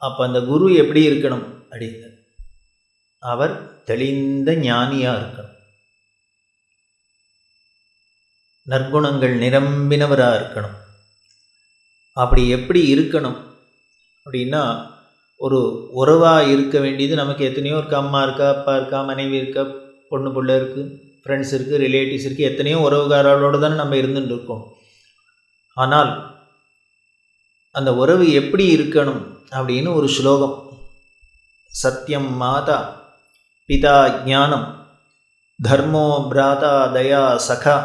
அப்போ அந்த குரு எப்படி இருக்கணும் அப்படின்னு, அவர் தெளிந்த ஞானியாக இருக்கணும், நற்குணங்கள் நிரம்பினவராக இருக்கணும். அப்படி எப்படி இருக்கணும் அப்படின்னா, ஒரு உறவாக இருக்க வேண்டியது நமக்கு எத்தனையோ இருக்குது. அம்மா இருக்கா, அப்பா இருக்கா, மனைவி இருக்கா, பொண்ணு பிள்ளை இருக்குது, ஃப்ரெண்ட்ஸ் இருக்குது, ரிலேட்டிவ்ஸ் இருக்குது, எத்தனையோ உறவுகாரோடு தானே நம்ம இருந்துட்டு இருக்கோம். ஆனால் அந்த உறவு எப்படி இருக்கணும் அப்படின்னு ஒரு ஸ்லோகம். சத்யம் மாதா பிதா ஞானம், தர்மோ பிராதா தயா சகா,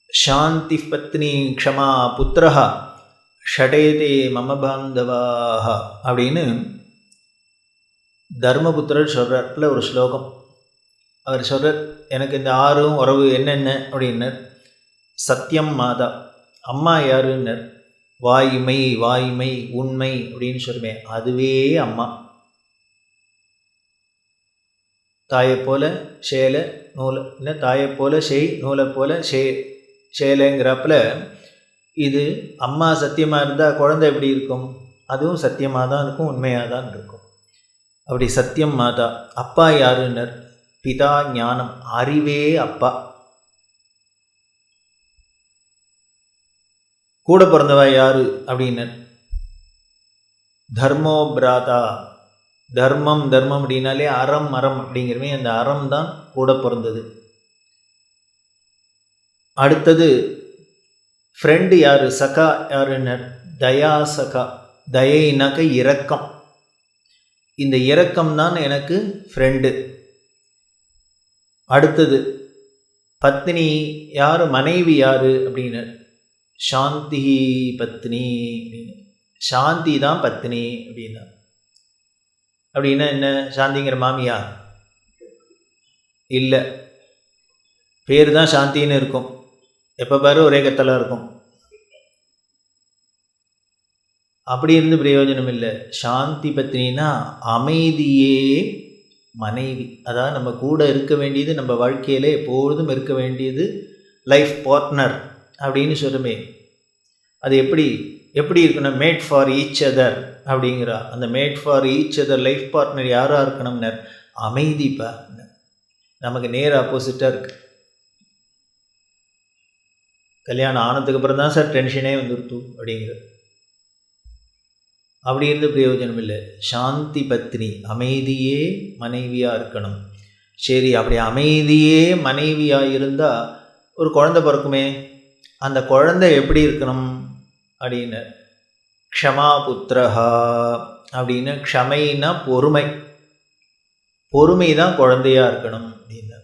சாந்தி பத்னி க்ஷமா புத்திரஹா, ஷடேதே மம பாந்தவாக அப்படின்னு தர்மபுத்திரர் சொல்கிறார்ல ஒரு ஸ்லோகம். அவர் சொல்கிறார், எனக்கு இந்த 6 உறவு என்னென்ன அப்படின்னர். சத்தியம் மாதா, அம்மா யாருன்னர். வாய்மை, வாய்மை உண்மை அப்படின்னு சொல்லுவேன், அதுவே அம்மா. தாயை போல சேலை நூலை, இல்லை தாயை போல செய் நூலை போல சேலைங்கிறப்பல இது அம்மா சத்தியமாக இருந்தால் குழந்தை எப்படி இருக்கும்? அதுவும் சத்தியமாக தான் இருக்கும், உண்மையாக தான் இருக்கும். அப்படி சத்தியம் மாதா. அப்பா யாருன்னர். பிதா ஞானம், அறிவே அப்பா. கூட பிறந்தவா யாரு அப்படின்னர். தர்மோ பிராதா, தர்மம் தர்மம் அப்படின்னாலே அறம் அறம் அப்படிங்கிறமே, அந்த அறம் தான் கூட பிறந்தது. அடுத்தது ஃப்ரெண்டு யார், சகா யாருன்னர். தயா சகா, தயைனாக்க இரக்கம், இந்த இரக்கம் தான் எனக்கு ஃப்ரெண்டு. அடுத்தது பத்னி யார், மனைவி யார் அப்படின்னு. சாந்தி பத்னி அப்படின்னு, சாந்தி தான் பத்னி அப்படின்னா. அப்படின்னா என்ன, சாந்திங்கிற மாமியா இல்லை, பேர் தான் சாந்தின்னு இருக்கும், எப்போ பாரு ஒரே கத்தலாக இருக்கும். அப்படி இருந்து பிரயோஜனம் இல்லை. சாந்தி பத்னின்னா அமைதியே மனைவி. அதாவது நம்ம கூட இருக்க வேண்டியது, நம்ம வாழ்க்கையில் எப்பொழுதும் இருக்க வேண்டியது லைஃப் பார்ட்னர் அப்படின்னு சொல்லுமே. அது எப்படி எப்படி இருக்கணும், மேட் ஃபார் ஈச் அதர் அப்படிங்கிறா. அந்த made for each other life partner யாராக இருக்கணும்னர். அமைதிப்பா. நமக்கு நேர் ஆப்போசிட்டாக இருக்கு. கல்யாணம் ஆனதுக்கு அப்புறம் தான் சார் டென்ஷனே வந்துருத்து அப்படிங்கிறது. அப்படி இருந்து பிரயோஜனம் இல்லை. சாந்தி பத்னி, அமைதியே மனைவியாக இருக்கணும். சரி, அப்படி அமைதியே மனைவியாக இருந்தால் ஒரு குழந்தை பிறக்குமே, அந்த குழந்தை எப்படி இருக்கணும் அப்படின்னு. க்ஷமா புத்திரஹா அப்படின்னு, க்ஷமைனா பொறுமை, பொறுமை தான் குழந்தையாக இருக்கணும் அப்படின்னு.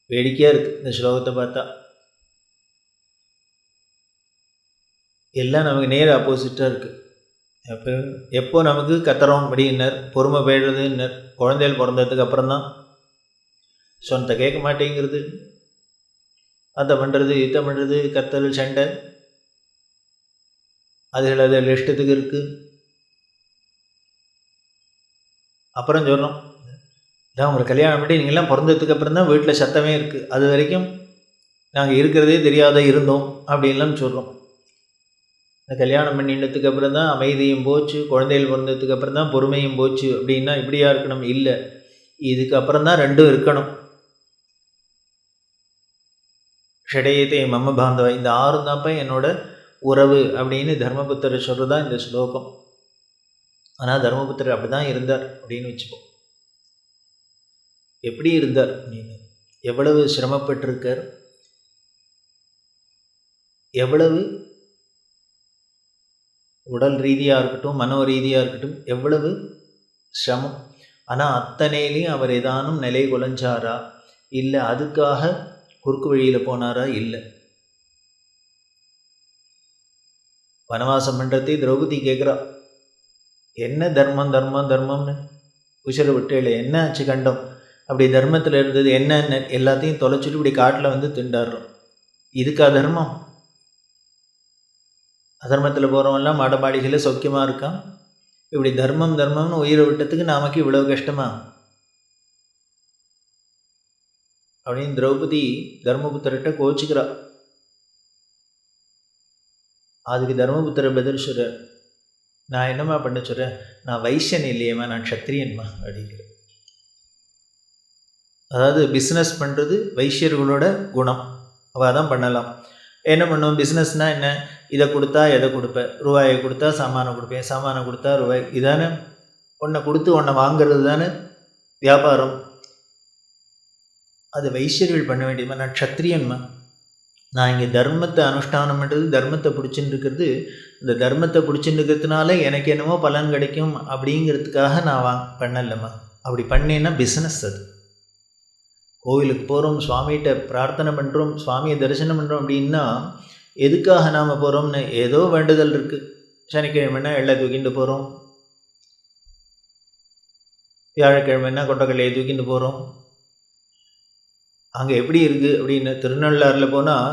வேடிக்கையாக இருக்குது இந்த ஸ்லோகத்தை பார்த்தா. எல்லாம் நமக்கு நேர் ஆப்போசிட்டாக இருக்குது. எப்போ நமக்கு கத்துறோம் அப்படின்னர், பொறுமை போயிடுறதுன்னர். குழந்தைகள் பிறந்ததுக்கு அப்புறம் தான் சொன்னத்தை கேட்க மாட்டேங்கிறது, அதை பண்ணுறது இதை பண்ணுறது, கத்தல் சண்டை, அதுகள் அதில் இஷ்டத்துக்கு இருக்குது. அப்புறம் சொல்கிறோம், இதான் உங்களை கல்யாணம் பண்ணி நீங்கள்லாம் பிறந்ததுக்கு அப்புறம் தான் வீட்டில் சத்தமே இருக்குது, அது வரைக்கும் நாங்கள் இருக்கிறதே தெரியாத இருந்தோம் அப்படின்லாம் சொல்கிறோம். இந்த கல்யாணம் பண்ணினதுக்கு அப்புறம் தான் அமைதியும் போச்சு, குழந்தைகள் பிறந்ததுக்கு அப்புறம் தான் பொறுமையும் போச்சு அப்படின்னா இப்படியா இருக்கணும்? இல்லை, இதுக்கு அப்புறம் தான் ரெண்டும் இருக்கணும். ஷடேதே மம பாந்தவா, இந்த 6 தான்ப்பா என்னோட உறவு அப்படின்னு தர்மபுத்திரர் சொல்கிறதா இந்த ஸ்லோகம். ஆனால் தர்மபுத்திரர் அப்படி தான் இருந்தார் அப்படின்னு வச்சுப்போம். எப்படி இருந்தார் அப்படின்னு, எவ்வளவு சிரமப்பட்டிருக்கார், எவ்வளவு உடல் ரீதியாக இருக்கட்டும், மனோ ரீதியாக இருக்கட்டும், எவ்வளவு சிரமம். ஆனால் அத்தனையிலையும் அவர் ஏதானும் நிலை குலைஞ்சாரா, இல்லை அதுக்காக குறுக்கு வழியில் போனாரா? இல்லை. வனவாசம் பண்ணுறதே திரௌபதி கேட்குறா, என்ன தர்மம் தர்மம் தர்மம்னு உசிர விட்டு என்ன ஆச்சு கண்டம், அப்படி தர்மத்தில் இருந்தது என்னென்ன எல்லாத்தையும் தொலைச்சிட்டு இப்படி காட்டில் வந்து திண்டாடுறோம். இதுக்கா தர்மம்? அதர்மத்தில் போகிறவங்கலாம் மாடமாடிகளில் சௌக்கியமாக இருக்கான். இப்படி தர்மம் தர்மம்னு உயிரை விட்டதுக்கு நமக்கு இவ்வளவு கஷ்டமா அப்படின்னு திரௌபதி தர்மபுத்திரர்கிட்ட கோச்சிக்கிறா. அதுக்கு தர்மபுத்திர பதில் சொல்றார், நான் என்னம்மா பண்ண சொல்கிறேன், நான் வைசியன் இல்லையேம்மா, நான் க்ஷத்ரியன்மா அப்படிங்கிறேன். அதாவது பிஸ்னஸ் பண்ணுறது வைசியர்களோட குணம், அவள் தான் பண்ணலாம். என்ன பண்ணுவோம், பிஸ்னஸ்னால் என்ன, இதை கொடுத்தா எதை கொடுப்பேன், ரூபாயை கொடுத்தா சாமானை கொடுப்பேன், சாமானை கொடுத்தா ரூபாய், இதானே ஒன்றை கொடுத்து ஒன்றை வாங்கிறது தானே வியாபாரம். அது வைசியர்கள் பண்ண வேண்டியதுமா, நான் க்ஷத்ரியன்மா, நான் இங்கே தர்மத்தை அனுஷ்டானம் பண்ணுறது, தர்மத்தை பிடிச்சின்னு இருக்கிறது, இந்த தர்மத்தை பிடிச்சின்னு இருக்கிறதுனால எனக்கு என்னமோ பலன் கிடைக்கும் அப்படிங்கிறதுக்காக நான் பண்ணலம்மா. அப்படி பண்ணேன்னா பிஸ்னஸ். அது கோவிலுக்கு போகிறோம், சுவாமிகிட்ட பிரார்த்தனை பண்ணுறோம், சுவாமியை தரிசனம் பண்ணுறோம் அப்படின்னா எதுக்காக நாம் போகிறோம்னு ஏதோ வேண்டுதல் இருக்குது. சனிக்கிழமைனா எள்ளை தூக்கிட்டு போகிறோம், வியாழக்கிழமைனா கொட்டக்கல்லையை தூக்கிட்டு போகிறோம். அங்கே எப்படி இருக்குது அப்படின்னு திருநள்ளாறில் போனால்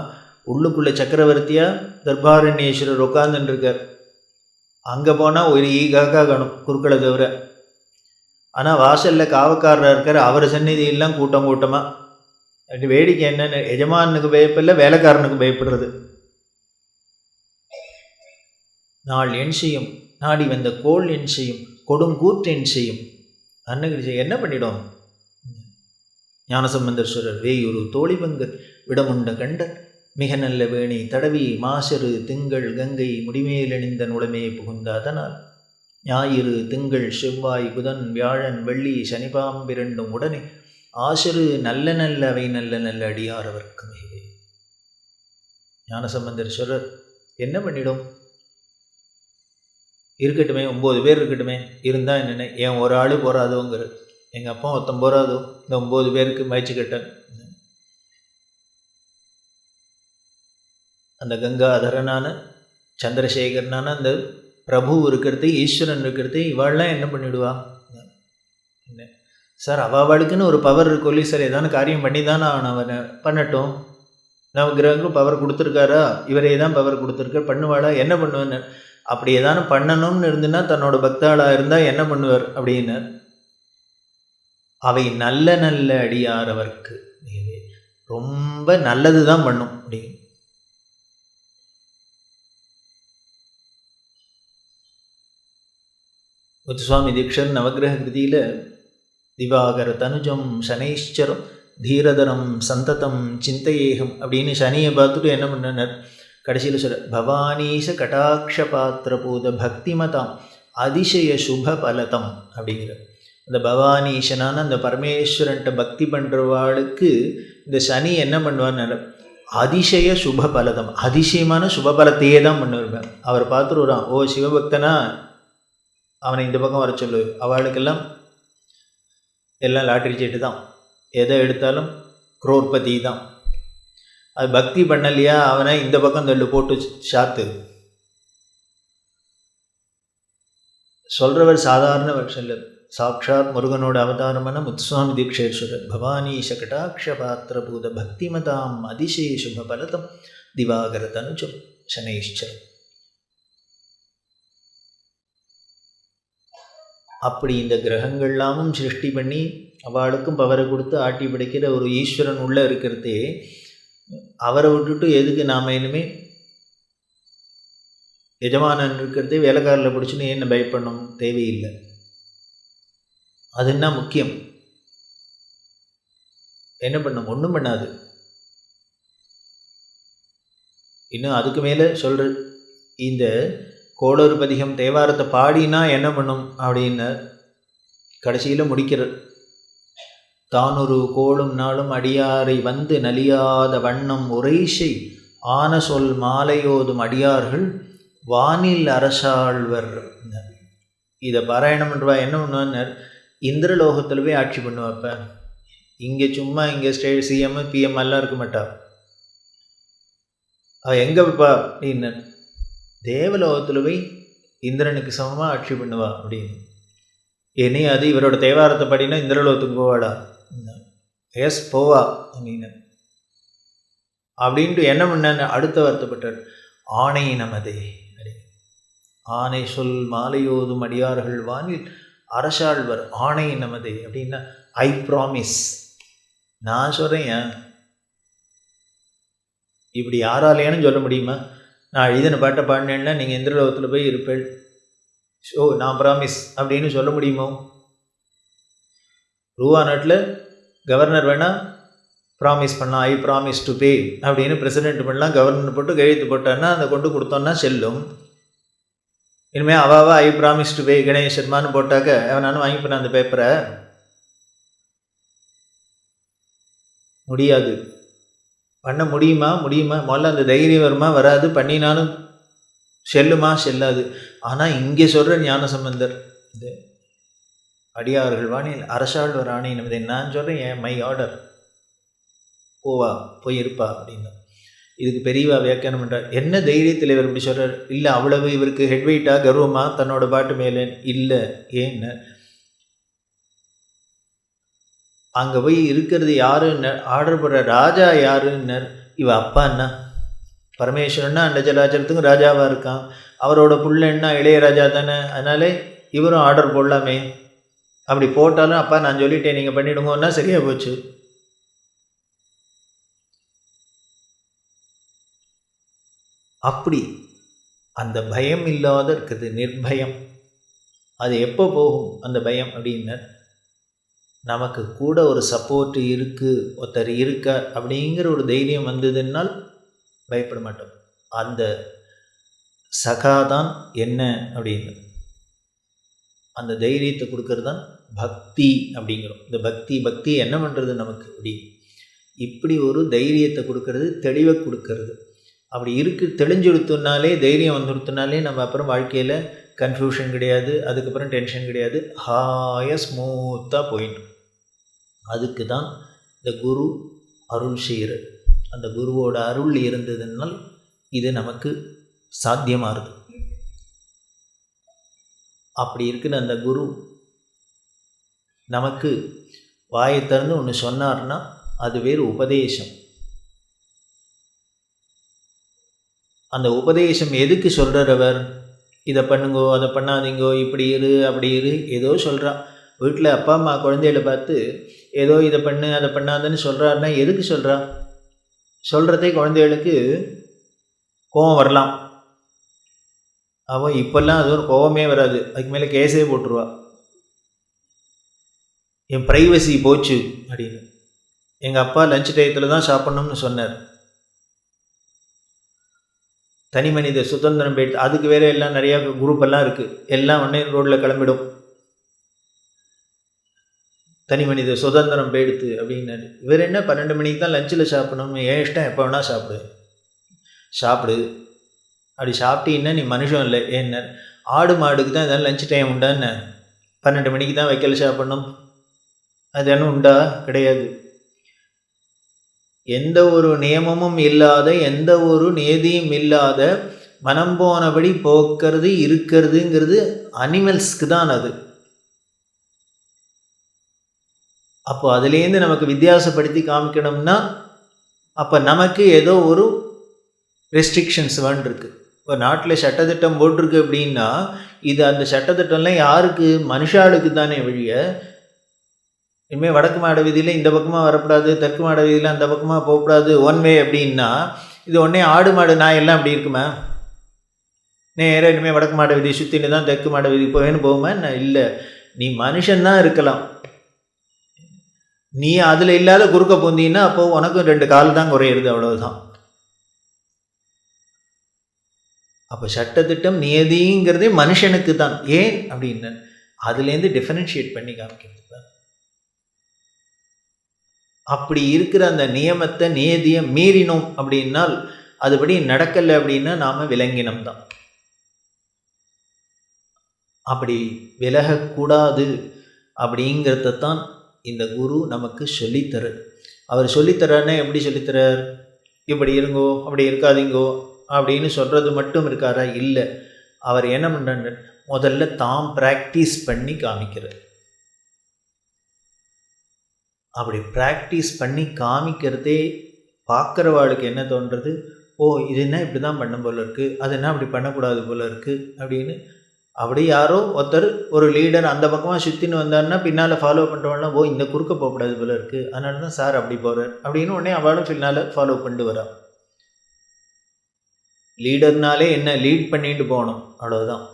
உள்ளுக்குள்ளே சக்கரவர்த்தியாக தர்பாரண்யேஸ்வரர் உட்காந்துருக்கார். அங்கே போனால் ஒரு ஈகாக்கா காணும் குறுக்களை தவிர. ஆனால் வாசலில் காவக்காரராக இருக்கார், அவர் சந்நிதியெல்லாம் கூட்டம் கூட்டமாக. அப்படி வேடிக்கை என்னென்னு, எஜமானுக்கு பயப்பில்லை, வேலைக்காரனுக்கு பயப்படுறது. நாள் என் செய்யும், நாடி வந்த கோள் என் செய்யும், கொடுங்கூற்று என் செய்யும். அன்னைக்கு என்ன பண்ணிடும். ஞானசம்பந்தர் வேயுரு தோழிபங்கர் விடமுண்ட கண்டர் மிக நல்ல வேணி தடவி மாசரு திங்கள் கங்கை முடிமேலணிந்த நுளமே புகுந்தாதனால் ஞாயிறு திங்கள் செவ்வாய் புதன் வியாழன் வெள்ளி சனிபாம்பிரண்டும் உடனே ஆசரு நல்ல நல்ல அவை நல்ல நல்ல அடியாரவர்க்கு மிகவே. ஞானசம்பந்தர் என்ன பண்ணிடும், இருக்கட்டுமே 9 பேர் இருக்கட்டுமே, இருந்தால் என்னென்ன, ஏன் ஒரு ஆள் போகாதோங்கிற, எங்கள் அப்பா ஒருத்தன் போகாதோ, இந்த 9 பேருக்கு மயச்சு கட்டேன். அந்த கங்காதரனான சந்திரசேகரனான அந்த பிரபு இருக்கிறது, ஈஸ்வரன் இருக்கிறது, இவாள்லாம் என்ன பண்ணிவிடுவா. என்ன சார், அவளுக்குன்னு ஒரு பவர் இருக்கொல்லி சார், ஏதான காரியம் பண்ணி தானே அவனை பண்ணட்டும். நம்ம கிரகங்களும் பவர் கொடுத்துருக்காரா, இவரே தான் பவர் கொடுத்துருக்கார், பண்ணுவாளா, என்ன பண்ணுவேன்னு. அப்படி ஏதானு பண்ணணும்னு இருந்துன்னா தன்னோட பக்தாளாக இருந்தால் என்ன பண்ணுவார் அப்படின்னு, அவை நல்ல நல்ல அடியார் அவர்க்கு ரொம்ப நல்லது தான் பண்ணும் அப்படின்னு. முத்துசுவாமி தீட்சர் நவகிரக கிருதியில் திவாகர தனுஜம் சனைஷ்சரம் தீரதரம் சந்ததம் சிந்தையேகம் அப்படின்னு சனியை பார்த்துட்டு என்ன பண்ணனர், கடைசியில் சொல்ற பவானீச கடாட்ச பாத்திர பூத பக்திமதாம் அதிசய சுப பலதம் அப்படிங்கிற. அந்த பவானீசனான அந்த பரமேஸ்வரன்ட்ட பக்தி பண்ணுறவாளுக்கு இந்த சனி என்ன பண்ணுவான்னு, அதிசய சுப பலதம், அதிசயமான சுபபலத்தையே தான் பண்ணுவார். அவர் பார்த்துருவான், ஓ சிவபக்தனா, அவனை இந்த பக்கம் வர சொல்லு. அவளுக்கெல்லாம் எல்லாம் லாட்டரி சீட்டு தான், எதை எடுத்தாலும் குரோர்பதி தான். அது பக்தி பண்ணலையா அவனை இந்த பக்கம் தள்ளு போட்டு சாத்து. சொல்கிறவர் சாதாரண வருஷம், சாட்சாத் முருகனோட அவதாரமான முத்துசுவாமி தீட்சேஸ்வரர் பவானீஷ கடாட்ச பாத்திர பூத பக்திமதாம் அதிசய சுப பலதம் திவாகர தனுஜம் சனைஷ்சரம். அப்படி இந்த கிரகங்கள்லாமும் சிருஷ்டி பண்ணி அவளுக்கும் பவரை கொடுத்து ஆட்டி படைக்கிற ஒரு ஈஸ்வரன் உள்ளே இருக்கிறதே, அவரை விட்டுட்டு எதுக்கு நாம் இனிமே எஜமானன் இருக்கிறதே வேலைக்காரில் பிடிச்சுன்னு என்ன பயப்படணும், தேவையில்லை. அது என்ன முக்கியம், என்ன பண்ணும், ஒன்றும் பண்ணாது. இன்னும் அதுக்கு மேலே சொல்கிற இந்த கோளறு பதிகம் தேவாரத்தை பாடினா என்ன பண்ணும் அப்படின்னு கடைசியில் முடிக்கிறார். தானொரு கோளும் நாளும் அடியாரை வந்து நலியாத வண்ணம் உரைசை ஆன சொல் மாலையோதும் அடியார்கள் வானில் அரசாழ்வர். இதை பாராயணம் பண்ணுவா, என்ன பண்ணுவார், இந்திரலோகத்தில் போய் ஆட்சி பண்ணுவாப்ப. இங்கே சும்மா இங்கே சிஎம் பிஎம் எல்லாம் இருக்க மாட்டா. அவள் எங்கே வைப்பா அப்படின்னு, தேவலோகத்தில் போய் இந்திரனுக்கு சமமாக ஆட்சி பண்ணுவா அப்படின்னு. இனி அது இவரோட தேவாரத்தை படினா இந்திரலோகத்துக்கு போவாடா, எஸ் போவா அப்படின்னு அப்படின்ட்டு என்ன பண்ண அடுத்த வருத்தப்பட்டார். ஆணை நமதே, ஆணை சொல் மாலையோதும் அடியார்கள் வானில் அரசாழ்வர் ஆணை நமதே அப்படின்னா ஐ ப்ராமிஸ், நான் சொல்கிறேன். இப்படி யாராலேயானு சொல்ல முடியுமா, நான் எழுதின பாட்டை பாடினேன்னா நீங்கள் இந்திரலோகத்தில் போய் இருப்பேள், நான் ப்ராமிஸ் அப்படின்னு சொல்ல முடியுமோ? ரூபா நாட்டில் கவர்னர் வேணால் ப்ராமிஸ் பண்ணலாம், ஐ ப்ராமிஸ் டு பே அப்படின்னு பிரசிடென்ட் பண்ணலாம். கவர்னர் போட்டு கையெழுத்து போட்டான்னா அதை கொண்டு கொடுத்தோன்னா செல்லும். இனிமேல் அவாவா I promise to pay Ganesh சர்மான்னு போட்டாக்க அவனாலும் வாங்கிப்பேன் அந்த பேப்பரை. முடியாது. பண்ண முடியுமா? முதல்ல அந்த தைரியம் வருமா? வராது. பண்ணினாலும் செல்லுமா? செல்லாது. ஆனால் இங்கே சொல்கிற ஞானசம்பந்தர் இது அடியார்கள் வாணி அரசாழ்வர் ஆணை நமது, நான் சொல்கிறேன் மை ஆர்டர், போவா போய் இருப்பா அப்படின்னு. இதுக்கு பெரியவா வியாக்கியானம் பண்ணுறார். என்ன தைரியத்தில் இவர் இப்படி சொல்கிறார்? இல்லை அவ்வளவு இவருக்கு ஹெட்வெயிட்டா, கர்வமா தன்னோட பாட்டு மேலே? இல்லை. ஏன்னு அங்கே போய் இருக்கிறது யாருன்னு ஆர்டர் போடுற ராஜா யாருன்னர்? இவ அப்பா என்ன பரமேஸ்வரன்னா அந்த ஜலாச்சலத்துக்கும் ராஜாவாக இருக்கான். அவரோட புள்ளன்னா இளையராஜா தானே. அதனால இவரும் ஆர்டர் போடலாமே. அப்படி போட்டாலும் அப்பா நான் சொல்லிட்டேன் நீங்கள் பண்ணிவிடுங்கன்னா சரியாக போச்சு. அப்படி அந்த பயம் இல்லாத இருக்குது, நிர்பயம். அது எப்போ போகும் அந்த பயம் அப்படின்னு? நமக்கு கூட ஒரு சப்போர்ட் இருக்குது, ஒருத்தர் இருக்க அப்படிங்கிற ஒரு தைரியம் வந்ததுன்னால் பயப்பட மாட்டோம். அந்த சகாதான் என்ன அப்படின்னு அந்த தைரியத்தை கொடுக்கறது தான் பக்தி அப்படிங்கிறோம். இந்த பக்தி என்ன பண்ணுறது நமக்கு அப்படி இப்படி ஒரு தைரியத்தை கொடுக்கறது, தெளிவை கொடுக்கறது. அப்படி தெளிஞ்சுடுத்துனாலே, தைரியம் வந்துடுத்துனாலே நம்ம அப்புறம் வாழ்க்கையில் கன்ஃபியூஷன் கிடையாது, அதுக்கப்புறம் டென்ஷன் கிடையாது, ஹாயாக ஸ்மூத்தாக போயிடும். அதுக்கு தான் இந்த குரு அருள் செய்கிற, அந்த குருவோட அருள் இருந்ததுனால் இது நமக்கு சாத்தியமாகுது. அப்படி இருக்கிற அந்த குரு நமக்கு வாயை திறந்து ஒன்று சொன்னார்னா அது வேறு உபதேசம். அந்த உபதேசம் எதுக்கு சொல்கிறவர்? இதை பண்ணுங்கோ, அதை பண்ணாதீங்கோ, இப்படி இரு அப்படி இரு ஏதோ சொல்கிறான். வீட்டில் அப்பா அம்மா குழந்தைகளை பார்த்து ஏதோ இதை பண்ணு அதை பண்ணாதன்னு சொல்கிறாருன்னா எதுக்கு சொல்கிறா? சொல்கிறதே குழந்தைகளுக்கு கோபம் வரலாம். அவன் இப்போல்லாம் அது ஒரு கோபமே வராது, அதுக்கு மேலே கேஸே போட்டுருவா. என் ப்ரைவசி போச்சு அப்படின்னு. எங்கள் அப்பா லஞ்ச் டயத்தில் தான் சாப்பிட்ணும்னு சொன்னார். தனி மனித சுதந்திரம் போயிட்டு, அதுக்கு வேறு எல்லாம் நிறையா குரூப்பெல்லாம் இருக்குது, எல்லாம் உடனே ரோட்டில் கிளம்பிடும். தனி மனித சுதந்திரம் போயிடுத்து அப்படின்னாரு. இவர் என்ன 12 மணிக்கு தான் லஞ்சில் சாப்பிடணும்னு, ஏன் இஷ்டம் எப்போ வேணால் சாப்பிடு அப்படி சாப்பிட்டீங்கன்னா நீ மனுஷன் இல்லை. ஏன்னா ஆடு மாடுக்கு தான் இதெல்லாம் லஞ்ச் டைம் உண்டான்னு 12 மணிக்கு தான் வைக்கல சாப்பிடணும், அது என்ன உண்டா? கிடையாது. எந்த ஒரு நியமமும் இல்லாத, எந்த ஒரு நியதியும் இல்லாத மனம் போனபடி போக்கிறது இருக்கிறதுங்கிறது அனிமல்ஸ்க்கு தான் அது. அப்போ அதுலேருந்து நமக்கு வித்தியாசப்படுத்தி காமிக்கணும்னா அப்போ நமக்கு ஏதோ ஒரு ரெஸ்ட்ரிக்ஷன்ஸ் வேண்டிருக்கு. இப்போ நாட்டில் சட்டத்திட்டம் போட்டிருக்கு அப்படின்னா இது அந்த சட்டத்திட்டம்லாம் யாருக்கு? மனுஷாளுக்கு தானே வழிய. இனிமேல் வடக்கு மாட வீதியில் இந்த பக்கமாக வரக்கூடாது, தெற்கு மாட வீதியில் அந்த பக்கமாக போகக்கூடாது, ஒன் வே அப்படின்னா இது உடனே ஆடு மாடு நாயெல்லாம் அப்படி இருக்குமா? நேராக இனிமேல் வடக்கு மாட வீதி சுற்றின்னு தான் தெற்கு மாட வீதி போவேன்னு போகுமா? இல்லை, நீ மனுஷன்தான் இருக்கலாம். நீ அதில் இல்லாத குறுக்க போந்தீங்கன்னா அப்போ உனக்கும் 2 கால் தான் குறையிறது, அவ்வளவுதான். அப்போ சட்டத்திட்டம் நியதிங்கிறதே மனுஷனுக்கு தான். ஏன் அப்படின்னு அதுலேருந்து டிஃபரன்ஷியேட் பண்ணி காமிக்கிறது தான். அப்படி இருக்கிற அந்த நியமத்தை நியதியை மீறினோம் அப்படின்னால் அதுபடி நடக்கலை அப்படின்னா நாம் விலங்கினம் தான். அப்படி விலகக்கூடாது அப்படிங்கிறத தான் இந்த குரு நமக்கு சொல்லித்தரார். அவர் சொல்லித்தரார்னா எப்படி சொல்லித்தரார்? இப்படி இருங்கோ அப்படி இருக்காதீங்கோ அப்படின்னு சொல்கிறது மட்டும் இருக்காரா? இல்லை. அவர் என்ன பண்ணுறாரு? முதல்ல தாம் ப்ராக்டிஸ் பண்ணி காமிக்கிறார். அப்படி ப்ராக்டிஸ் பண்ணி காமிக்கிறதே பார்க்குறவாளுக்கு என்ன தோன்றது? ஓ, இது என்ன இப்படி தான் பண்ணும் போல இருக்குது, அது என்ன அப்படி பண்ணக்கூடாது போல இருக்குது அப்படின்னு. அப்படி யாரோ ஒருத்தர் ஒரு லீடர் அந்த பக்கமாக சுற்றின்னு வந்தாருன்னா பின்னால் ஃபாலோ பண்ணுறவங்களாம் ஓ இந்த குறுக்க போகக்கூடாது போல இருக்குது, அதனால தான் சார் அப்படி போகிறார் அப்படின்னு உடனே அவளும் பின்னால் ஃபாலோ பண்ணிட்டு வரா. லீடர்னாலே என்ன? லீட் பண்ணிட்டு போகணும், அவ்வளோதான்.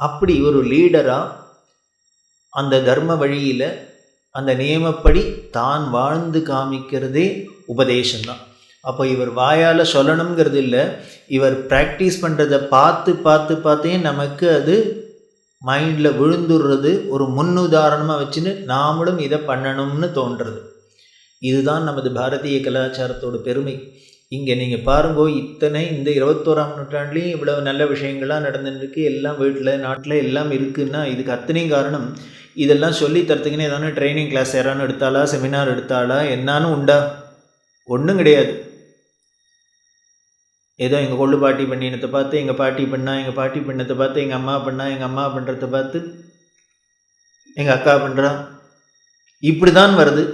அப்படி ஒரு லீடராக அந்த தர்ம வழியில் அந்த நியமப்படி தான் வாழ்ந்து காமிக்கிறதே உபதேசம்தான். அப்போ இவர் வாயால் சொல்லணுங்கிறது இல்லை, இவர் ப்ராக்டிஸ் பண்ணுறதை பார்த்து பார்த்து பார்த்தே நமக்கு அது மைண்டில் விழுந்துடுறது, ஒரு முன்னுதாரணமாக வச்சுன்னு நாமளும் இதை பண்ணணும்னு தோன்றுறது. இதுதான் நமது பாரதிய கலாச்சாரத்தோட பெருமை. இங்கே நீங்கள் பாருங்கோ, இத்தனை இந்த 21ஆம் நூற்றாண்டுலேயும் இவ்வளவு நல்ல விஷயங்கள்லாம் நடந்துருக்கு, எல்லாம் வீட்டில் நாட்டில் எல்லாம் இருக்குன்னா இதுக்கு அத்தனையும் காரணம் இதெல்லாம் சொல்லி தரத்துக்குன்னு ஏதானு ட்ரைனிங் கிளாஸ் யாரானு எடுத்தாளா, செமினார் எடுத்தாளா, என்னான்னு உண்டா? ஒன்றும் கிடையாது. ஏதோ எங்கள் கொள்ளு பாட்டி பண்ணினத்தை பார்த்து எங்கள் பாட்டி பண்ணா, எங்கள் பாட்டி பண்ணத்தை பார்த்து எங்கள் அம்மா பண்ணா, எங்கள் அம்மா பண்ணுறதை பார்த்து எங்கள் அக்கா பண்ணுறா, இப்படி தான் வருது.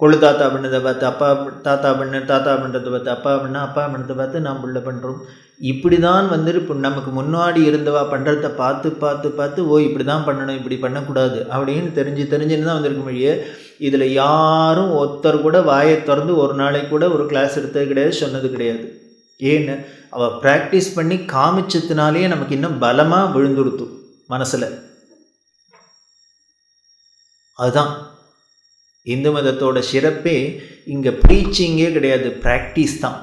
கொள்ளு தாத்தா பண்ணதை பார்த்து அப்பா, தாத்தா பண்ணுறதை பார்த்து அப்பா பண்ணா, அப்பா பண்ணதை பார்த்து நாம் உள்ள பண்ணுறோம். இப்படி தான் வந்துட்டு இப்போ நமக்கு முன்னாடி இருந்தவா பண்ணுறத பார்த்து பார்த்து பார்த்து ஓ இப்படி தான் பண்ணணும், இப்படி பண்ணக்கூடாது அப்படின்னு தெரிஞ்சுன்னு தான் வந்திருக்க முடியும். இதில் யாரும் ஒருத்தர் கூட வாயை திறந்து ஒரு நாளைக்கு கூட ஒரு கிளாஸ் எடுத்தது கிடையாது, சொன்னது கிடையாது. ஏன்னு அவள் ப்ராக்டிஸ் பண்ணி காமிச்சதுனாலேயே நமக்கு இன்னும் பலமாக விழுந்துடுத்து மனசில். அதுதான் இந்து மதத்தோட சிறப்பே. இங்கே ப்ரீச்சிங்கே கிடையாது, ப்ராக்டிஸ் தான்.